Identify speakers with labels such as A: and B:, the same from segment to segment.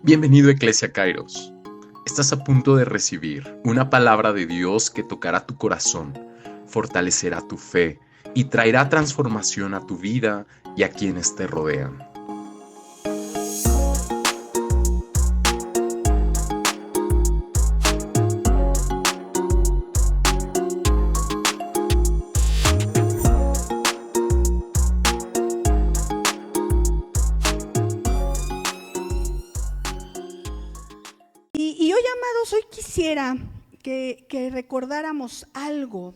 A: Bienvenido a Eclesia Kairos. Estás a punto de recibir una palabra de Dios que tocará tu corazón, fortalecerá tu fe y traerá transformación a tu vida y a quienes te rodean.
B: Y hoy, amados, hoy quisiera que recordáramos algo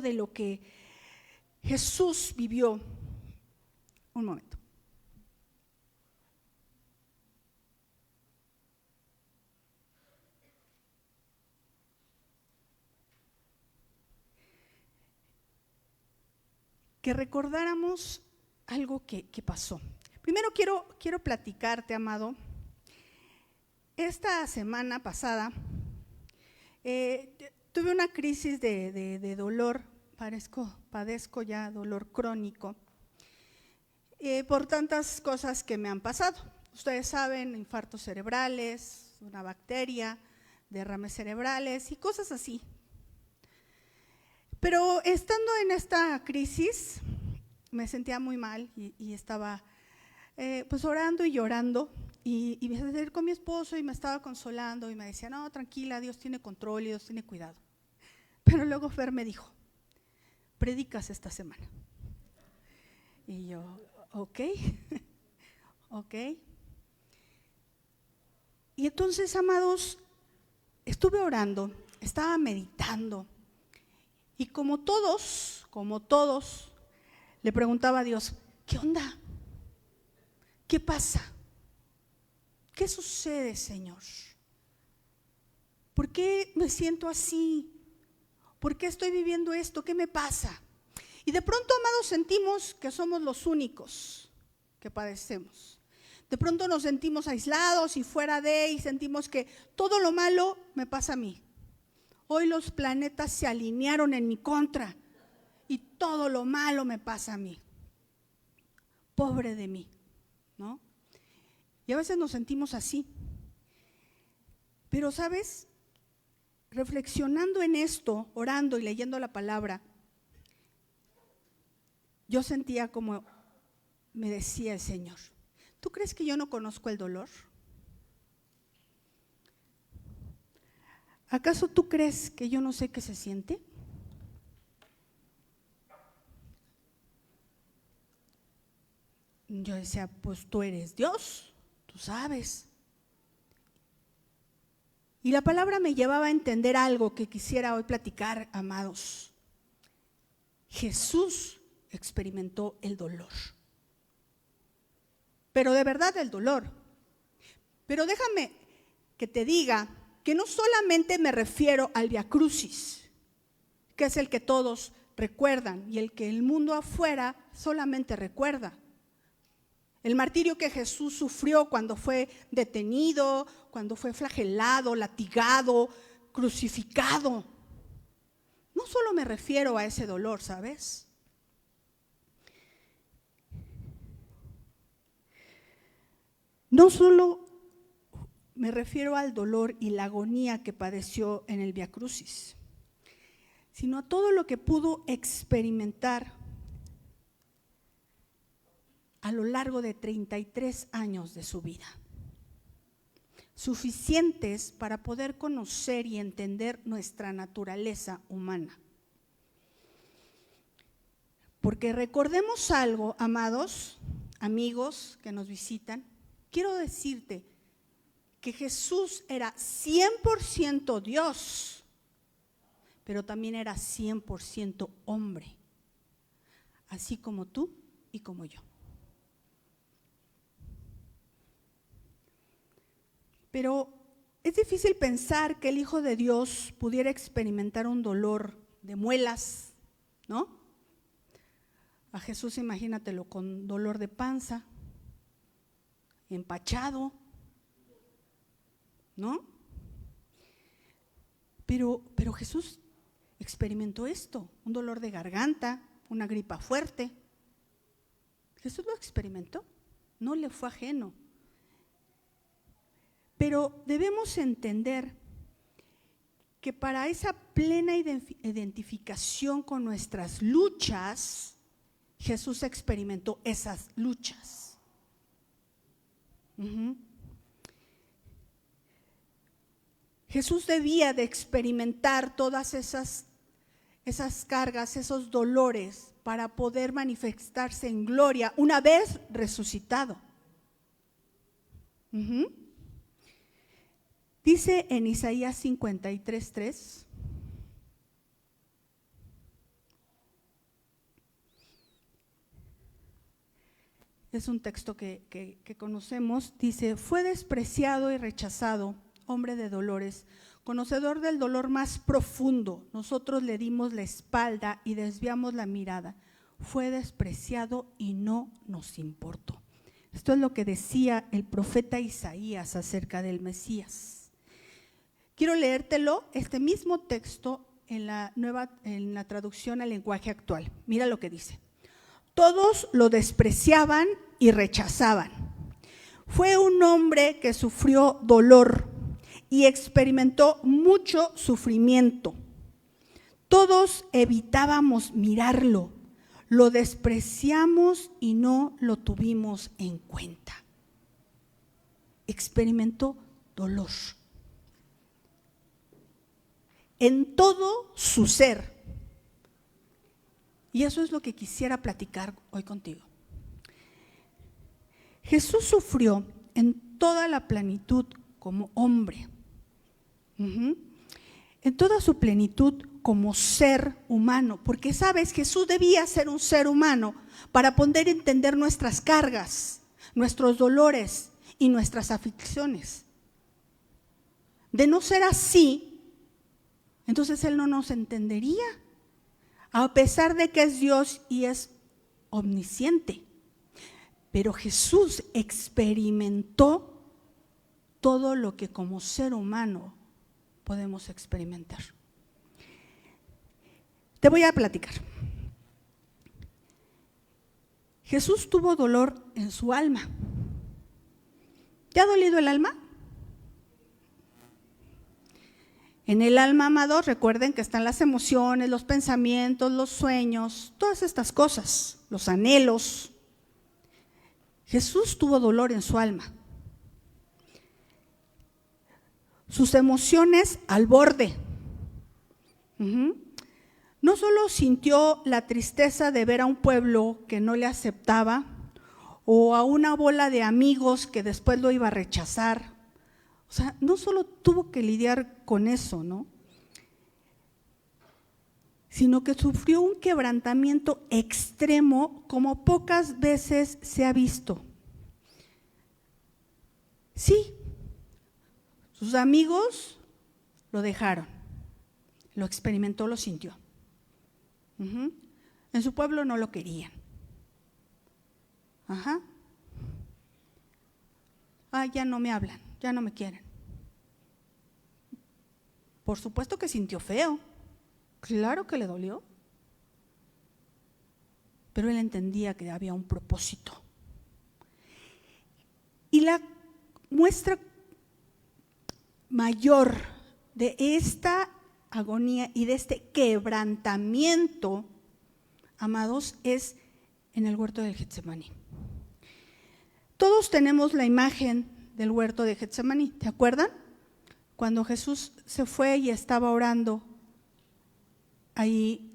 B: de lo que Jesús vivió. Un momento. Que recordáramos algo que pasó. Primero quiero platicarte, amado. Esta semana pasada tuve una crisis de dolor, padezco ya dolor crónico por tantas cosas que me han pasado. Ustedes saben, infartos cerebrales, una bacteria, derrames cerebrales y cosas así. Pero estando en esta crisis me sentía muy mal y estaba pues orando y llorando. Y me acerqué con mi esposo y me estaba consolando y me decía, no, tranquila, Dios tiene control y Dios tiene cuidado. Pero luego Fer me dijo, predicas esta semana. Y yo, ok. Y entonces, amados, estuve orando, estaba meditando. Y como todos, le preguntaba a Dios, ¿qué onda? ¿Qué pasa? ¿Qué sucede, Señor? ¿Por qué me siento así? ¿Por qué estoy viviendo esto? ¿Qué me pasa? Y de pronto, amados, sentimos que somos los únicos que padecemos. De pronto nos sentimos aislados y fuera de, y sentimos que todo lo malo me pasa a mí. Hoy los planetas se alinearon en mi contra y todo lo malo me pasa a mí. Pobre de mí, ¿no? Y a veces nos sentimos así. Pero, ¿sabes? Reflexionando en esto, orando y leyendo la palabra, yo sentía como me decía el Señor, ¿tú crees que yo no conozco el dolor? ¿Acaso tú crees que yo no sé qué se siente? Yo decía, pues tú eres Dios, tú sabes. Y la palabra me llevaba a entender algo que quisiera hoy platicar, amados. Jesús experimentó el dolor. Pero de verdad el dolor. Pero déjame que te diga que no solamente me refiero al Vía Crucis, que es el que todos recuerdan y el que el mundo afuera solamente recuerda. El martirio que Jesús sufrió cuando fue detenido, cuando fue flagelado, latigado, crucificado. No solo me refiero a ese dolor, ¿sabes? No solo me refiero al dolor y la agonía que padeció en el Vía Crucis, sino a todo lo que pudo experimentar a lo largo de 33 años de su vida, suficientes para poder conocer y entender nuestra naturaleza humana. Porque recordemos algo, amados, amigos que nos visitan, quiero decirte que Jesús era 100% Dios, pero también era 100% hombre, así como tú y como yo. Pero es difícil pensar que el Hijo de Dios pudiera experimentar un dolor de muelas, ¿no? A Jesús imagínatelo con dolor de panza, empachado, ¿no? Pero Jesús experimentó esto, un dolor de garganta, una gripa fuerte. Jesús lo experimentó, no le fue ajeno. Pero debemos entender que para esa plena identificación con nuestras luchas, Jesús experimentó esas luchas. Jesús debía de experimentar todas esas cargas, esos dolores, para poder manifestarse en gloria una vez resucitado. Dice en Isaías 53:3, es un texto que conocemos, dice: fue despreciado y rechazado, hombre de dolores, conocedor del dolor más profundo. Nosotros le dimos la espalda y desviamos la mirada. Fue despreciado y no nos importó. Esto es lo que decía el profeta Isaías acerca del Mesías. Quiero leértelo, este mismo texto en la traducción al lenguaje actual. Mira lo que dice: todos lo despreciaban y rechazaban. Fue un hombre que sufrió dolor y experimentó mucho sufrimiento. Todos evitábamos mirarlo, lo despreciamos y no lo tuvimos en cuenta. Experimentó dolor en todo su ser. Y eso es lo que quisiera platicar hoy contigo. Jesús sufrió en toda la plenitud como hombre, en toda su plenitud como ser humano, porque sabes, Jesús debía ser un ser humano para poder entender nuestras cargas, nuestros dolores y nuestras aflicciones. De no ser así, entonces Él no nos entendería, a pesar de que es Dios y es omnisciente. Pero Jesús experimentó todo lo que como ser humano podemos experimentar. Te voy a platicar. Jesús tuvo dolor en su alma. ¿Te ha dolido el alma? En el alma, amados, recuerden que están las emociones, los pensamientos, los sueños, todas estas cosas, los anhelos. Jesús tuvo dolor en su alma. Sus emociones al borde. No solo sintió la tristeza de ver a un pueblo que no le aceptaba o a una bola de amigos que después lo iba a rechazar. O sea, no solo tuvo que lidiar con eso, ¿no? Sino que sufrió un quebrantamiento extremo como pocas veces se ha visto. Sí, sus amigos lo dejaron, lo experimentó, lo sintió. En su pueblo no lo querían. Ya no me hablan, ya no me quieren. Por supuesto que sintió feo, claro que le dolió, pero él entendía que había un propósito. Y la muestra mayor de esta agonía y de este quebrantamiento, amados, es en el huerto del Getsemaní. Todos tenemos la imagen del huerto de Getsemaní, ¿te acuerdan? Cuando Jesús se fue y estaba orando ahí,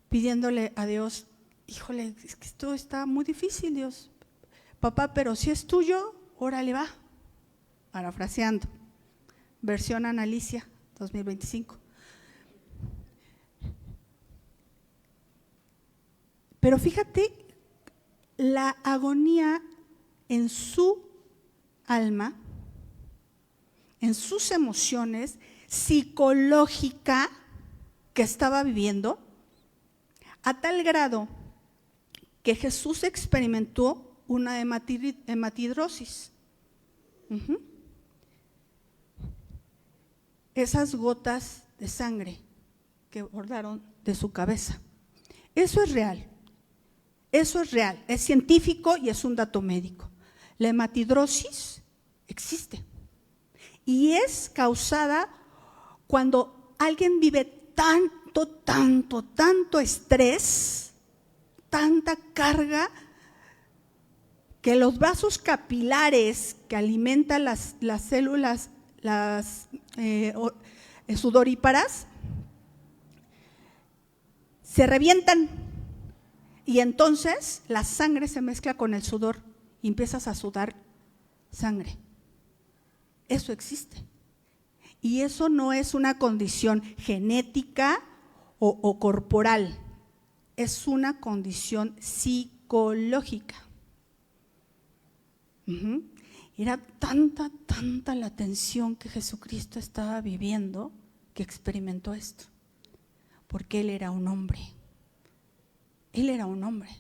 B: pidiéndole a Dios: híjole, es que esto está muy difícil, Dios. Papá, pero si es tuyo, órale, va. Parafraseando, versión Analicia 2025. Pero fíjate la agonía en su alma, en sus emociones, psicológica que estaba viviendo, a tal grado que Jesús experimentó una hematidrosis. Esas gotas de sangre que bordaron de su cabeza. Eso es real. Eso es real, es científico y es un dato médico. La hematidrosis existe. Y es causada cuando alguien vive tanto estrés, tanta carga, que los vasos capilares que alimentan las células, sudoríparas, se revientan y entonces la sangre se mezcla con el sudor y empiezas a sudar sangre. Eso existe. Y eso no es una condición genética o corporal, es una condición psicológica. Era tanta la tensión que Jesucristo estaba viviendo que experimentó esto, porque Él era un hombre. Él era un hombre.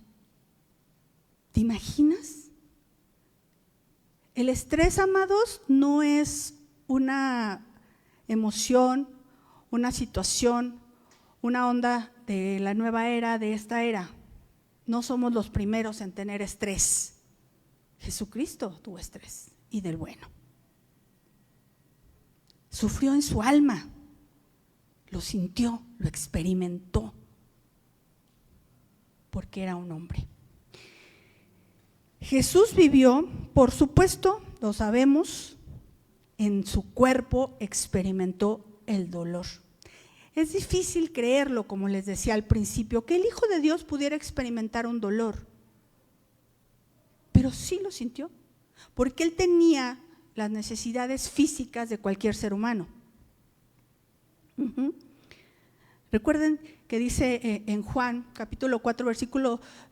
B: ¿Te imaginas? El estrés, amados, no es una emoción, una situación, una onda de la nueva era, de esta era. No somos los primeros en tener estrés. Jesucristo tuvo estrés, y del bueno. Sufrió en su alma, lo sintió, lo experimentó, porque era un hombre. Jesús vivió, por supuesto, lo sabemos, en su cuerpo experimentó el dolor. Es difícil creerlo, como les decía al principio, que el Hijo de Dios pudiera experimentar un dolor. Pero sí lo sintió, porque Él tenía las necesidades físicas de cualquier ser humano. Recuerden que dice en Juan capítulo 4,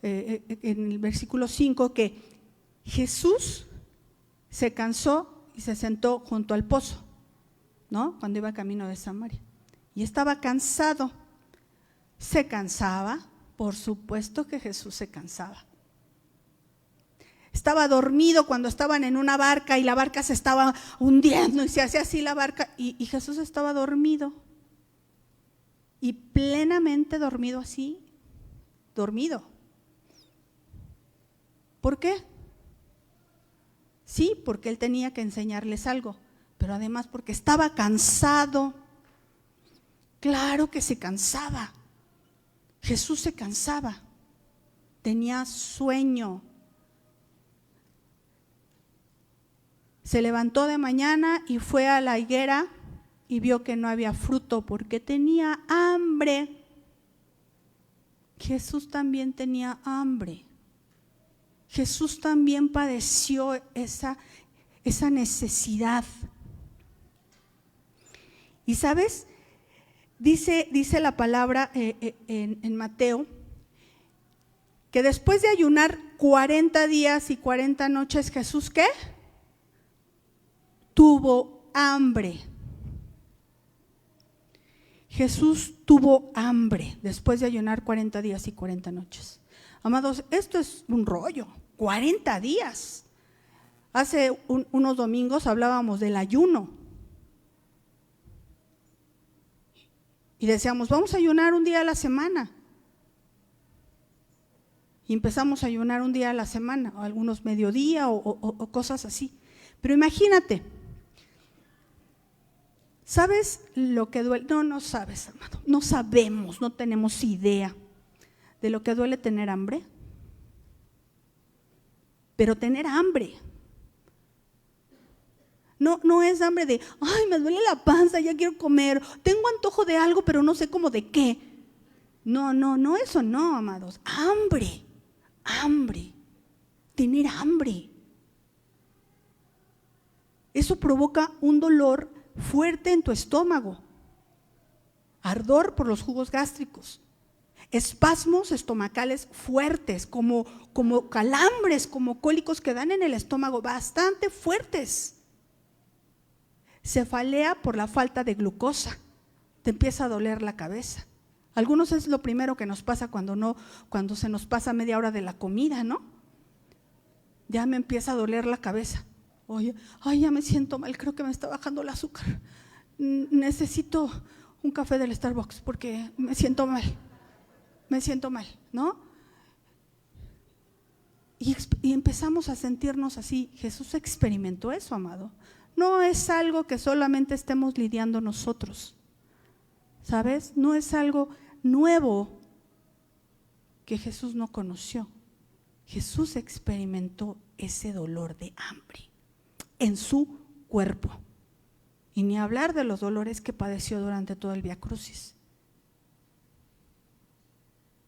B: en el versículo 5, que Jesús se cansó y se sentó junto al pozo, ¿no? Cuando iba camino de Samaria. Y estaba cansado. ¿Se cansaba? Por supuesto que Jesús se cansaba. Estaba dormido cuando estaban en una barca y la barca se estaba hundiendo y se hacía así la barca y Jesús estaba dormido. Y plenamente dormido así, dormido. ¿Por qué? Sí, porque Él tenía que enseñarles algo, pero además porque estaba cansado. Claro que se cansaba. Jesús se cansaba, tenía sueño. Se levantó de mañana y fue a la higuera y vio que no había fruto porque tenía hambre. Jesús también tenía hambre. Jesús también padeció esa necesidad. Y sabes, dice la palabra en Mateo, que después de ayunar 40 días y 40 noches, Jesús, ¿qué? Tuvo hambre. Jesús tuvo hambre después de ayunar 40 días y 40 noches. Amados, esto es un rollo, 40 días. Hace unos domingos hablábamos del ayuno. Y decíamos, vamos a ayunar un día a la semana. Y empezamos a ayunar un día a la semana, o algunos mediodía o cosas así. Pero imagínate, ¿sabes lo que duele? No sabes, amado, no sabemos, no tenemos idea de lo que duele tener hambre. Pero tener hambre no es hambre de, ay, me duele la panza, ya quiero comer, tengo antojo de algo, pero no sé cómo de qué. No, eso no, amados. Hambre, tener hambre. Eso provoca un dolor fuerte en tu estómago, ardor por los jugos gástricos, espasmos estomacales fuertes, como calambres, como cólicos que dan en el estómago, bastante fuertes. Cefalea por la falta de glucosa, te empieza a doler la cabeza. Algunos es lo primero que nos pasa cuando se nos pasa media hora de la comida, ¿no? Ya me empieza a doler la cabeza. Oye, ay, ya me siento mal, creo que me está bajando el azúcar. Necesito un café del Starbucks porque me siento mal, ¿no? Y empezamos a sentirnos así. Jesús experimentó eso, amado. no es algo que solamente estemos lidiando nosotros, ¿sabes? No es algo nuevo que Jesús no conoció. Jesús experimentó ese dolor de hambre en su cuerpo. Y ni hablar de los dolores que padeció durante todo el Vía Crucis.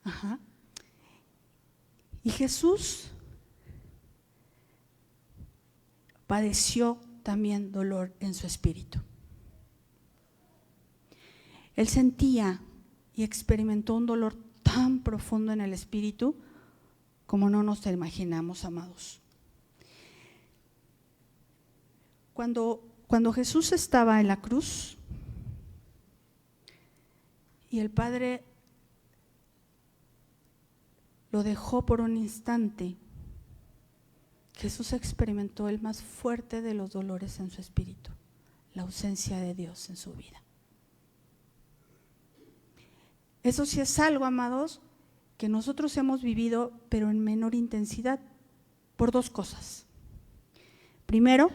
B: Ajá. Y Jesús padeció también dolor en su espíritu. Él sentía y experimentó un dolor tan profundo en el espíritu como no nos imaginamos, amados. Cuando Jesús estaba en la cruz y el Padre lo dejó por un instante, Jesús experimentó el más fuerte de los dolores en su espíritu, la ausencia de Dios en su vida. Eso sí es algo, amados, que nosotros hemos vivido, pero en menor intensidad, por dos cosas. Primero,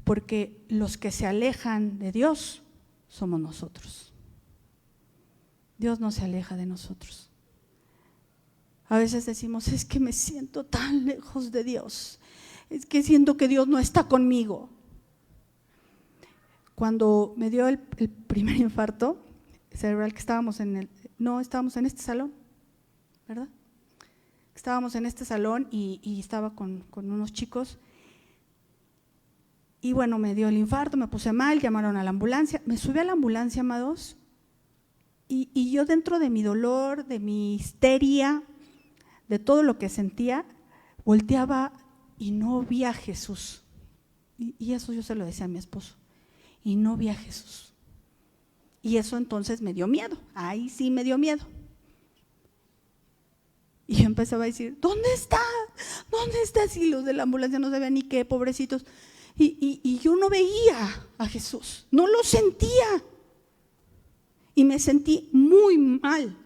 B: porque los que se alejan de Dios somos nosotros. Dios no se aleja de nosotros. A veces decimos, es que me siento tan lejos de Dios, es que siento que Dios no está conmigo. Cuando me dio el primer infarto cerebral, que estábamos en este salón, ¿verdad? Estábamos en este salón y estaba con unos chicos. Y bueno, me dio el infarto, me puse mal, llamaron a la ambulancia, me subí a la ambulancia, amados, y yo dentro de mi dolor, de mi histeria, de todo lo que sentía, volteaba y no vi a Jesús. Y eso yo se lo decía a mi esposo, y no vi a Jesús. Y eso entonces me dio miedo, ahí sí me dio miedo. Y yo empezaba a decir, ¿dónde está? ¿Dónde está? Si los de la ambulancia no sabían ni qué, pobrecitos. Y yo no veía a Jesús, no lo sentía. Y me sentí muy mal,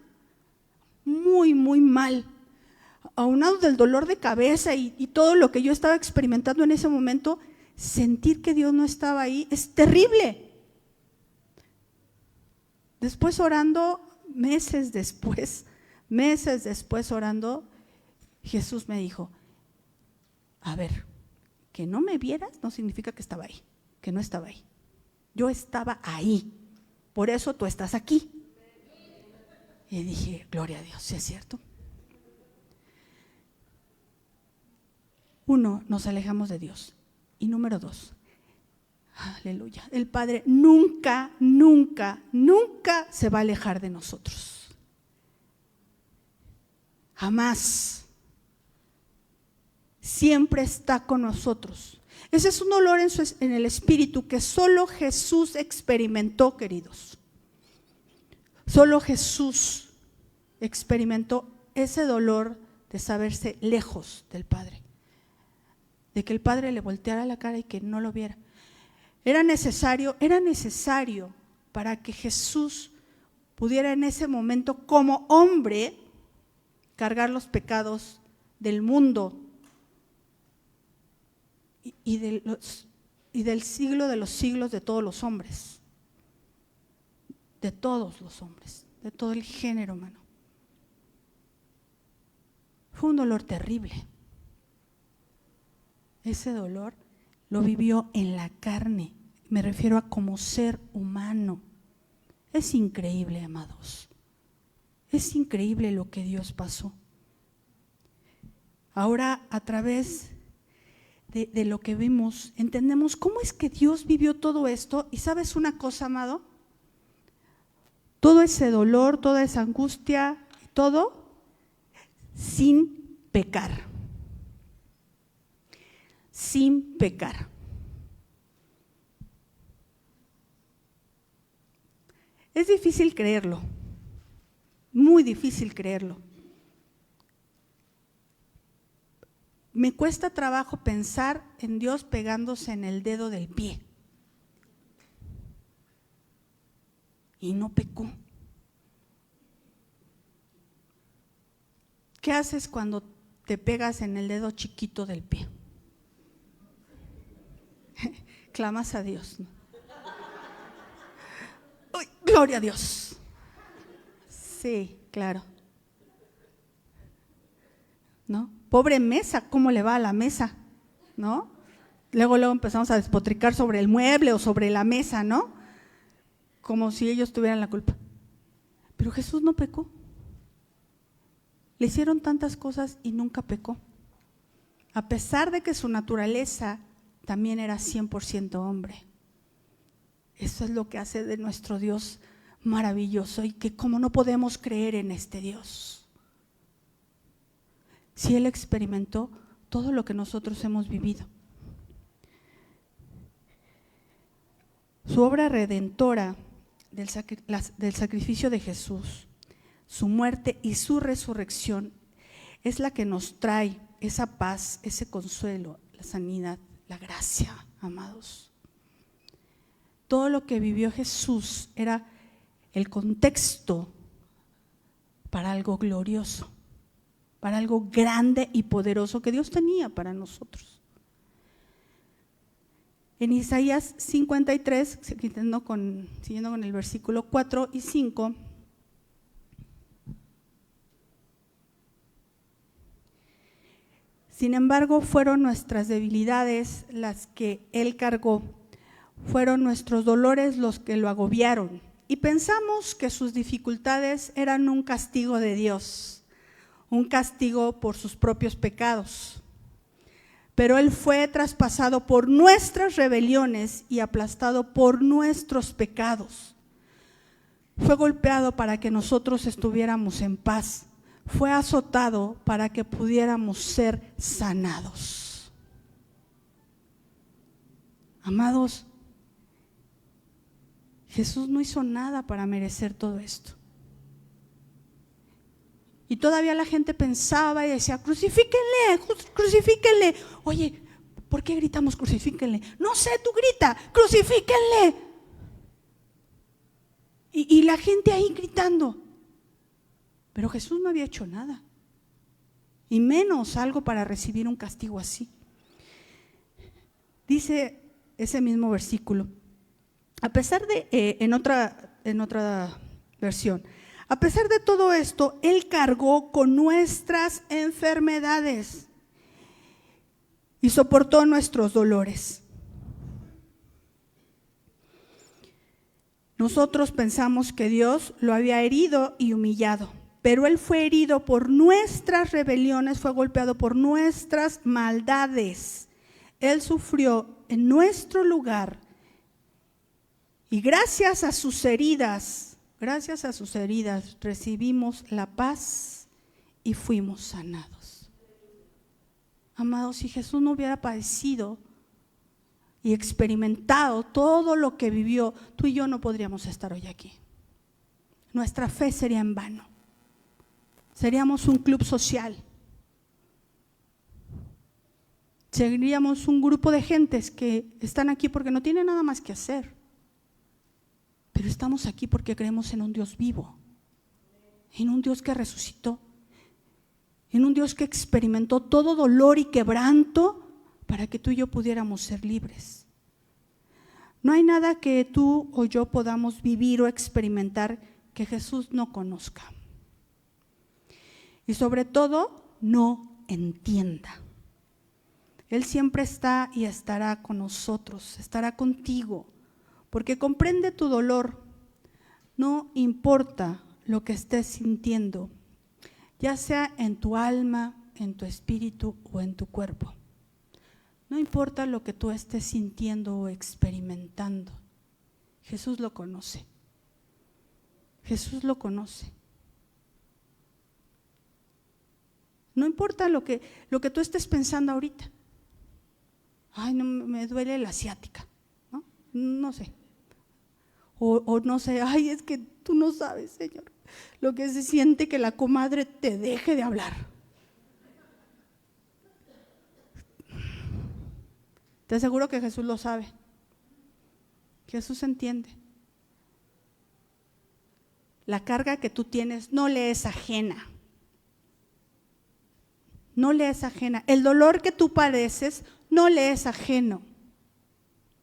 B: muy, muy mal. Aunado del dolor de cabeza y todo lo que yo estaba experimentando en ese momento, sentir que Dios no estaba ahí es terrible. Después orando, meses después orando, Jesús me dijo, a ver, que no me vieras no significa que estaba ahí, que no estaba ahí. Yo estaba ahí, por eso tú estás aquí. Y dije, gloria a Dios, ¿sí es cierto? Uno, nos alejamos de Dios. Y número dos, aleluya, el Padre nunca, nunca, nunca se va a alejar de nosotros. Jamás. Siempre está con nosotros. Ese es un dolor en el espíritu que solo Jesús experimentó, queridos. Solo Jesús experimentó ese dolor de saberse lejos del Padre, de que el Padre le volteara la cara y que no lo viera. Era necesario para que Jesús pudiera en ese momento como hombre cargar los pecados del mundo y del siglo de los siglos de todos los hombres, de todos los hombres, de todo el género humano. Fue un dolor terrible. Ese dolor lo vivió en la carne, me refiero a como ser humano. Es increíble, amados. Es increíble lo que Dios pasó. Ahora, a través de lo que vimos, entendemos cómo es que Dios vivió todo esto. Y ¿sabes una cosa, amado? Todo ese dolor, toda esa angustia, todo sin pecar. Sin pecar. Es difícil creerlo, muy difícil creerlo. Me cuesta trabajo pensar en Dios pegándose en el dedo del pie. Y no pecó. ¿Qué haces cuando te pegas en el dedo chiquito del pie? clamas a Dios, ¿no? ¡Uy, gloria a Dios! Sí, claro. ¿No? Pobre mesa, ¿cómo le va a la mesa? ¿No? Luego empezamos a despotricar sobre el mueble o sobre la mesa, ¿no? Como si ellos tuvieran la culpa. Pero Jesús no pecó. Le hicieron tantas cosas y nunca pecó. A pesar de que su naturaleza también era 100% hombre. Eso es lo que hace de nuestro Dios maravilloso y que como no podemos creer en este Dios. Si Él experimentó todo lo que nosotros hemos vivido. Su obra redentora del sacrificio de Jesús, su muerte y su resurrección es la que nos trae esa paz, ese consuelo, la sanidad, la gracia, amados. Todo lo que vivió Jesús era el contexto para algo glorioso, para algo grande y poderoso que Dios tenía para nosotros. En Isaías 53, siguiendo con el versículo 4 y 5, sin embargo, fueron nuestras debilidades las que Él cargó, fueron nuestros dolores los que lo agobiaron. Y pensamos que sus dificultades eran un castigo de Dios, un castigo por sus propios pecados. Pero Él fue traspasado por nuestras rebeliones y aplastado por nuestros pecados. Fue golpeado para que nosotros estuviéramos en paz. Fue azotado para que pudiéramos ser sanados. Amados, Jesús no hizo nada para merecer todo esto. Y todavía la gente pensaba y decía, crucifíquenle, crucifíquenle. Oye, ¿por qué gritamos crucifíquenle? No sé, tú grita, crucifíquenle. Y la gente ahí gritando. Pero Jesús no había hecho nada. Y menos algo para recibir un castigo así. Dice ese mismo versículo. A pesar de, en otra versión, a pesar de todo esto, Él cargó con nuestras enfermedades y soportó nuestros dolores. Nosotros pensamos que Dios lo había herido y humillado, pero Él fue herido por nuestras rebeliones, fue golpeado por nuestras maldades. Él sufrió en nuestro lugar y gracias a sus heridas recibimos la paz y fuimos sanados. Amados, si Jesús no hubiera padecido y experimentado todo lo que vivió, tú y yo no podríamos estar hoy aquí. Nuestra fe sería en vano. Seríamos un club social. Seríamos un grupo de gentes que están aquí porque no tienen nada más que hacer. Pero estamos aquí porque creemos en un Dios vivo, en un Dios que resucitó, en un Dios que experimentó todo dolor y quebranto para que tú y yo pudiéramos ser libres. No hay nada que tú o yo podamos vivir o experimentar que Jesús no conozca. Y sobre todo, no entienda. Él siempre está y estará con nosotros, estará contigo. Porque comprende tu dolor, no importa lo que estés sintiendo, ya sea en tu alma, en tu espíritu o en tu cuerpo. No importa lo que tú estés sintiendo o experimentando, Jesús lo conoce. Jesús lo conoce. No importa lo que tú estés pensando ahorita. Ay, no, me duele la ciática, ¿no? No sé. O no sé, ay, es que tú no sabes, Señor, lo que se siente que la comadre te deje de hablar. Te aseguro que Jesús lo sabe. Jesús entiende. La carga que tú tienes no le es ajena. No le es ajena. El dolor que tú padeces no le es ajeno.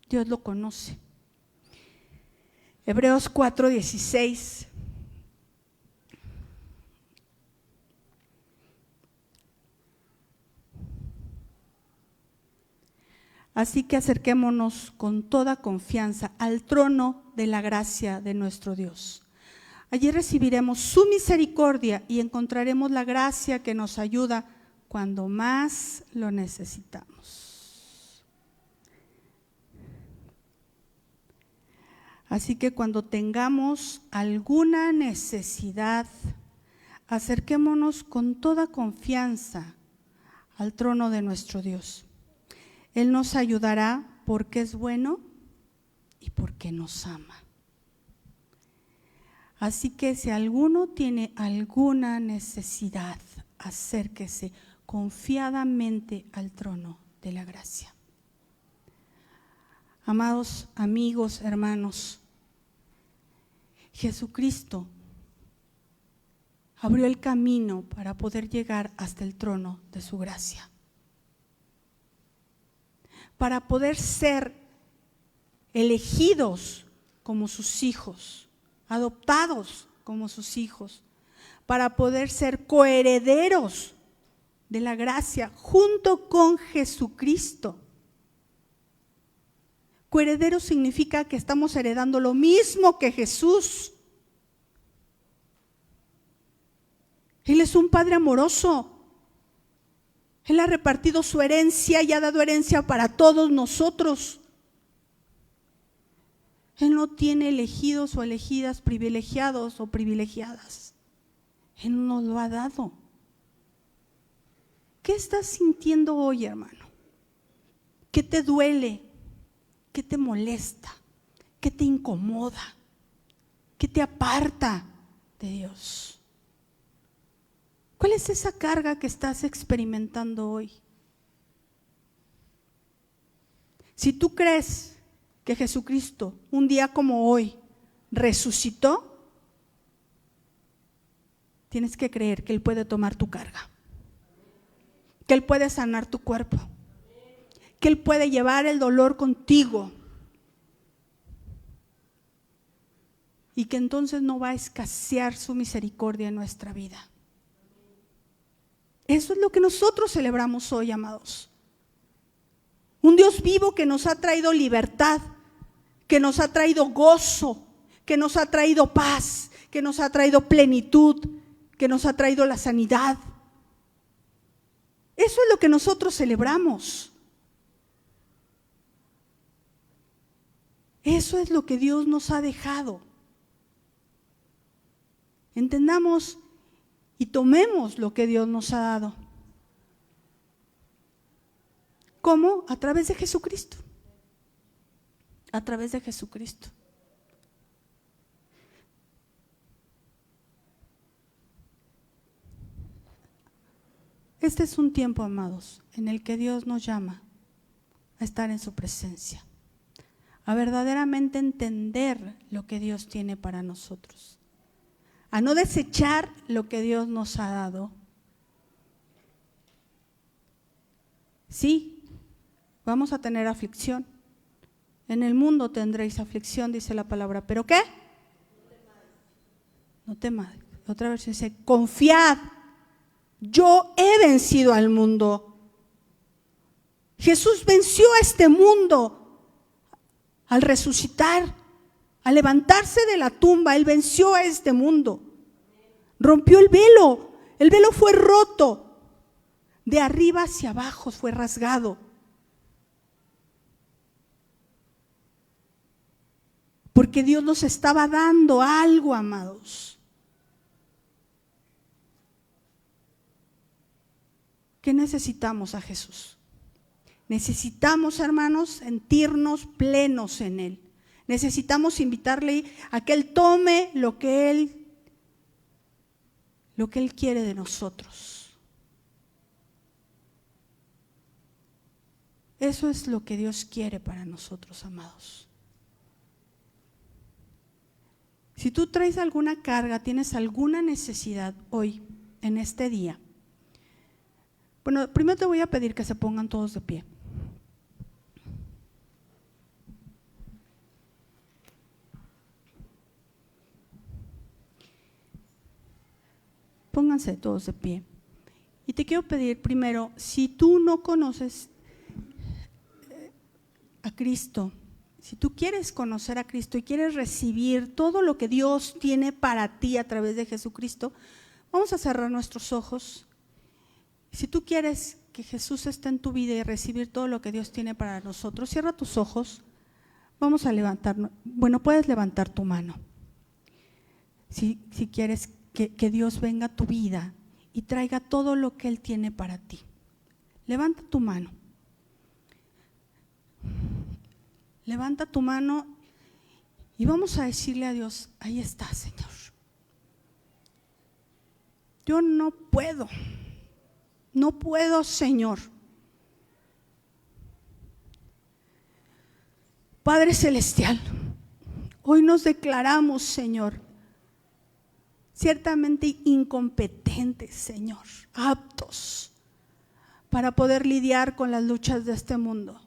B: Dios lo conoce. Hebreos 4:16. Así que acerquémonos con toda confianza al trono de la gracia de nuestro Dios. Allí recibiremos su misericordia y encontraremos la gracia que nos ayuda cuando más lo necesitamos. Así que cuando tengamos alguna necesidad, acerquémonos con toda confianza al trono de nuestro Dios. Él nos ayudará porque es bueno y porque nos ama. Así que si alguno tiene alguna necesidad, acérquese confiadamente al trono de la gracia. Amados amigos, hermanos, Jesucristo abrió el camino para poder llegar hasta el trono de su gracia. Para poder ser elegidos como sus hijos, adoptados como sus hijos, para poder ser coherederos de la gracia junto con Jesucristo. Coheredero significa que estamos heredando lo mismo que Jesús. Él es un Padre amoroso. Él ha repartido su herencia y ha dado herencia para todos nosotros. Él no tiene elegidos o elegidas, privilegiados o privilegiadas. Él nos lo ha dado. ¿Qué estás sintiendo hoy, hermano? ¿Qué te duele? ¿Qué te molesta? ¿Qué te incomoda? ¿Qué te aparta de Dios? ¿Cuál es esa carga que estás experimentando hoy? Si tú crees que Jesucristo, un día como hoy, resucitó, tienes que creer que Él puede tomar tu carga, que Él puede sanar tu cuerpo, que Él puede llevar el dolor contigo y que entonces no va a escasear su misericordia en nuestra vida. Eso es lo que nosotros celebramos hoy, amados. Un Dios vivo que nos ha traído libertad, que nos ha traído gozo, que nos ha traído paz, que nos ha traído plenitud, que nos ha traído la sanidad. Eso es lo que nosotros celebramos. Eso es lo que Dios nos ha dejado. Entendamos y tomemos lo que Dios nos ha dado. ¿Cómo? A través de Jesucristo. A través de Jesucristo. Este es un tiempo, amados, en el que Dios nos llama a estar en su presencia, a verdaderamente entender lo que Dios tiene para nosotros, a no desechar lo que Dios nos ha dado. Sí, vamos a tener aflicción. En el mundo tendréis aflicción, dice la palabra. ¿Pero qué? No temáis. Otra vez dice, confiad, yo he vencido al mundo. Jesús venció a este mundo al resucitar, al levantarse de la tumba. Él venció a este mundo. Rompió el velo fue roto. De arriba hacia abajo fue rasgado. Porque Dios nos estaba dando algo, amados. ¿Qué necesitamos a Jesús? Necesitamos, hermanos, sentirnos plenos en Él. Necesitamos invitarle a que Él tome lo que Él quiere de nosotros. Eso es lo que Dios quiere para nosotros, amados. Si tú traes alguna carga, tienes alguna necesidad hoy, en este día. Bueno, primero te voy a pedir que se pongan todos de pie. Pónganse todos de pie. Y te quiero pedir primero, si tú no conoces a Cristo, si tú quieres conocer a Cristo y quieres recibir todo lo que Dios tiene para ti a través de Jesucristo, vamos a cerrar nuestros ojos. Si tú quieres que Jesús esté en tu vida y recibir todo lo que Dios tiene para nosotros, cierra tus ojos. Vamos a levantarnos. Bueno, puedes levantar tu mano. Si quieres que Dios venga a tu vida y traiga todo lo que Él tiene para ti. Levanta tu mano. Levanta tu mano y vamos a decirle a Dios, ahí está, Señor. Yo no puedo, Señor. Padre Celestial, hoy nos declaramos, Señor, ciertamente incompetentes, Señor, aptos para poder lidiar con las luchas de este mundo.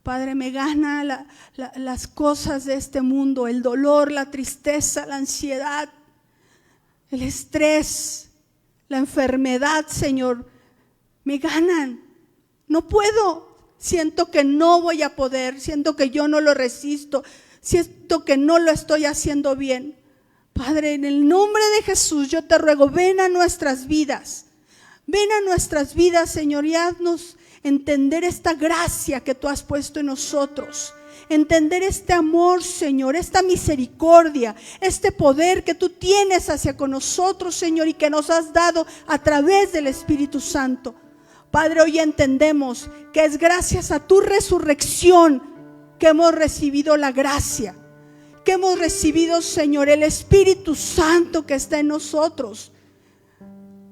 B: Padre, me gana las cosas de este mundo, el dolor, la tristeza, la ansiedad, el estrés, la enfermedad, Señor, me ganan. No puedo, siento que no voy a poder, siento que yo no lo resisto, siento que no lo estoy haciendo bien. Padre, en el nombre de Jesús yo te ruego, ven a nuestras vidas, Señor, y haznos entender esta gracia que tú has puesto en nosotros, entender este amor, Señor, esta misericordia, este poder que tú tienes hacia con nosotros, Señor, y que nos has dado a través del Espíritu Santo. Padre, hoy entendemos que es gracias a tu resurrección que hemos recibido la gracia, que hemos recibido, Señor, el Espíritu Santo que está en nosotros.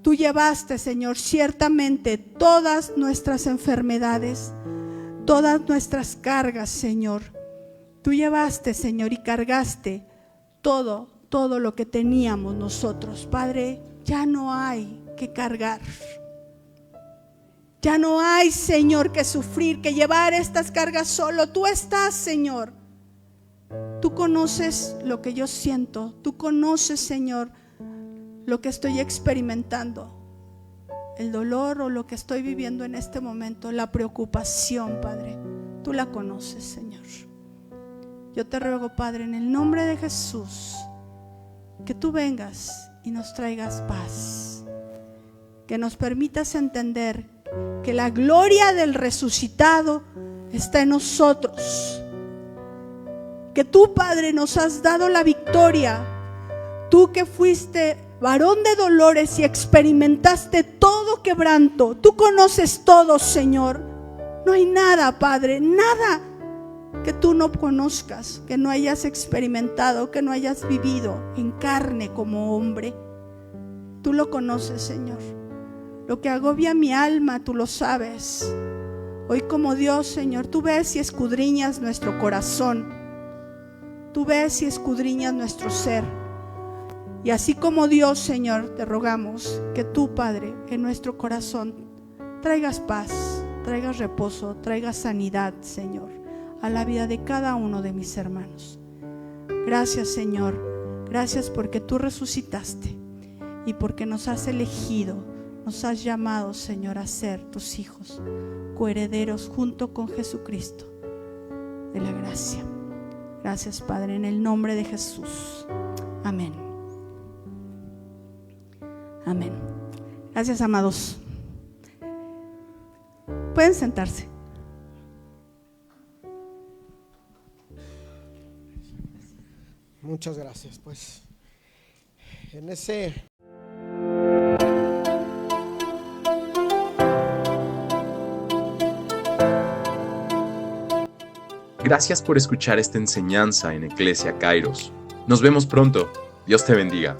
B: Tú llevaste, Señor, ciertamente todas nuestras enfermedades, todas nuestras cargas, Señor. Tú llevaste, Señor, y cargaste todo lo que teníamos nosotros. Padre, ya no hay que cargar. Ya no hay, Señor, que sufrir, que llevar estas cargas solo. Tú estás, Señor. Tú conoces lo que yo siento. Tú conoces, Señor, lo que estoy experimentando, el dolor o lo que estoy viviendo en este momento, la preocupación, Padre, tú la conoces, Señor. Yo te ruego, Padre, en el nombre de Jesús, que tú vengas y nos traigas paz, que nos permitas entender que la gloria del resucitado está en nosotros, que tú, Padre, nos has dado la victoria, tú que fuiste varón de dolores y experimentaste todo quebranto. Tú conoces todo, Señor. No hay nada, Padre, nada que tú no conozcas, que no hayas experimentado, que no hayas vivido en carne como hombre. Tú lo conoces, Señor. Lo que agobia mi alma, tú lo sabes. Hoy como Dios, Señor, tú ves y escudriñas nuestro corazón. Tú ves y escudriñas nuestro ser. Y así como Dios, Señor, te rogamos que tú, Padre, en nuestro corazón traigas paz, traigas reposo, traigas sanidad, Señor, a la vida de cada uno de mis hermanos. Gracias, Señor, gracias porque tú resucitaste y porque nos has elegido, nos has llamado, Señor, a ser tus hijos, coherederos junto con Jesucristo de la gracia. Gracias, Padre, en el nombre de Jesús. Amén. Amén. Gracias, amados. Pueden sentarse.
C: Muchas gracias. Pues en ese
A: Gracias por escuchar esta enseñanza en Iglesia Kairos. Nos vemos pronto. Dios te bendiga.